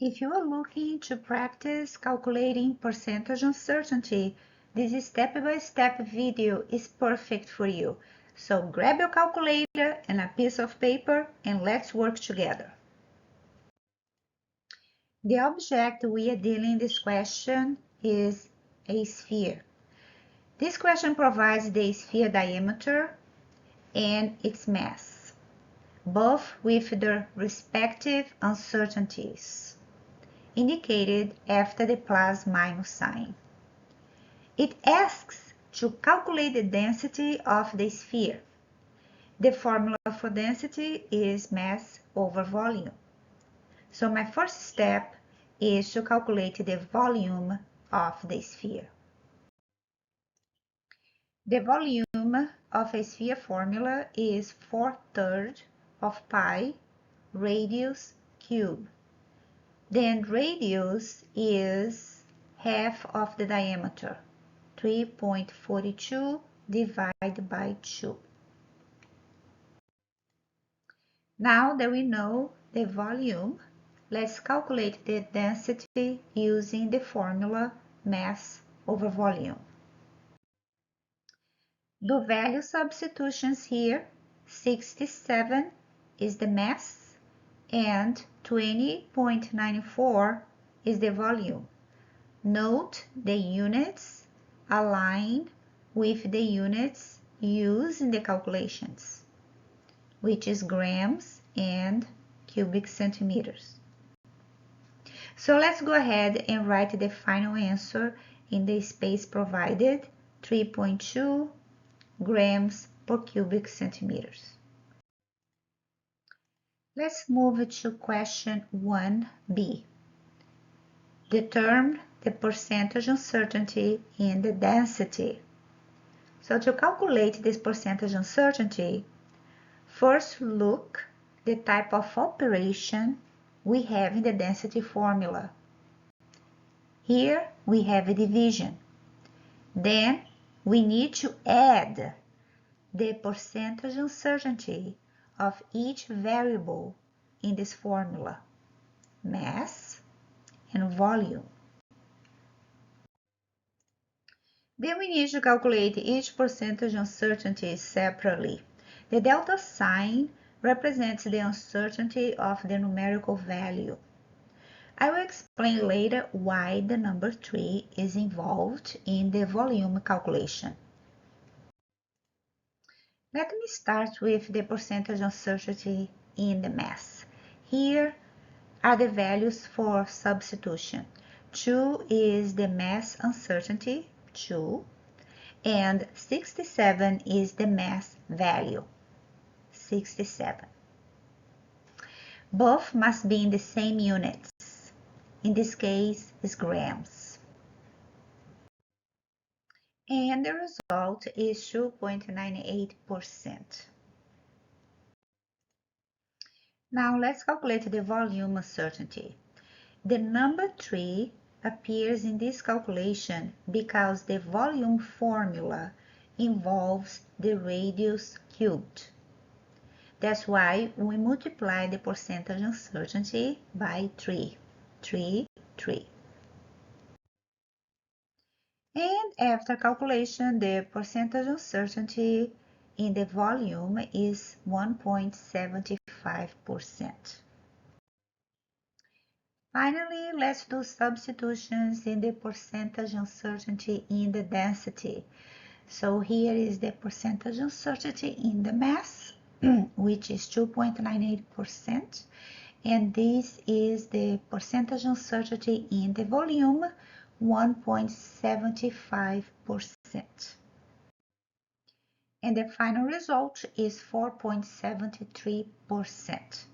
If you are looking to practice calculating percentage uncertainty, this step-by-step video is perfect for you. So grab your calculator and a piece of paper and let's work together. The object we are dealing in this question is a sphere. This question provides the sphere diameter and its mass, both with their respective uncertainties, indicated after the plus-minus sign. It asks to calculate the density of the sphere. The formula for density is mass over volume. So my first step is to calculate the volume of the sphere. The volume of a sphere formula is 4/3 of pi radius cube. Then radius is half of the diameter, 3.42 divided by 2. Now that we know the volume, let's calculate the density using the formula mass over volume. Do value substitutions here. 67 is the mass and 20.94 is the volume. Note the units align with the units used in the calculations, which is grams and cubic centimeters. So let's go ahead and write the final answer in the space provided, 3.2 grams per cubic centimeters. Let's move to question 1b. Determine the percentage uncertainty in the density. So to calculate this percentage uncertainty, first look the type of operation we have in the density formula. Here we have a division. Then we need to add the percentage uncertainty of each variable in this formula, mass and volume. Then we need to calculate each percentage uncertainty separately. The delta sign represents the uncertainty of the numerical value. I will explain later why the number 3 is involved in the volume calculation. Let me start with the percentage uncertainty in the mass. Here are the values for substitution. 2 is the mass uncertainty, 2, and 67 is the mass value, 67. Both must be in the same units. In this case, is grams. And the result is 2.98%. Now let's calculate the volume uncertainty. The number 3 appears in this calculation because the volume formula involves the radius cubed. That's why we multiply the percentage uncertainty by 3. 3, 3. And after calculation, the percentage uncertainty in the volume is 1.75%. Finally, let's do substitutions in the percentage uncertainty in the density. So here is the percentage uncertainty in the mass, which is 2.98%. And this is the percentage uncertainty in the volume, 1.75%. And the final result is 4.73%.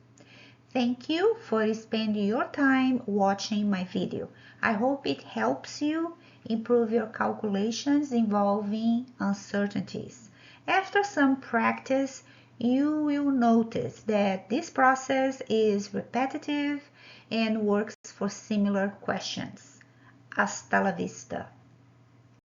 Thank you for spending your time watching my video. I hope it helps you improve your calculations involving uncertainties. After some practice, you will notice that this process is repetitive and works for similar questions. Hasta la vista.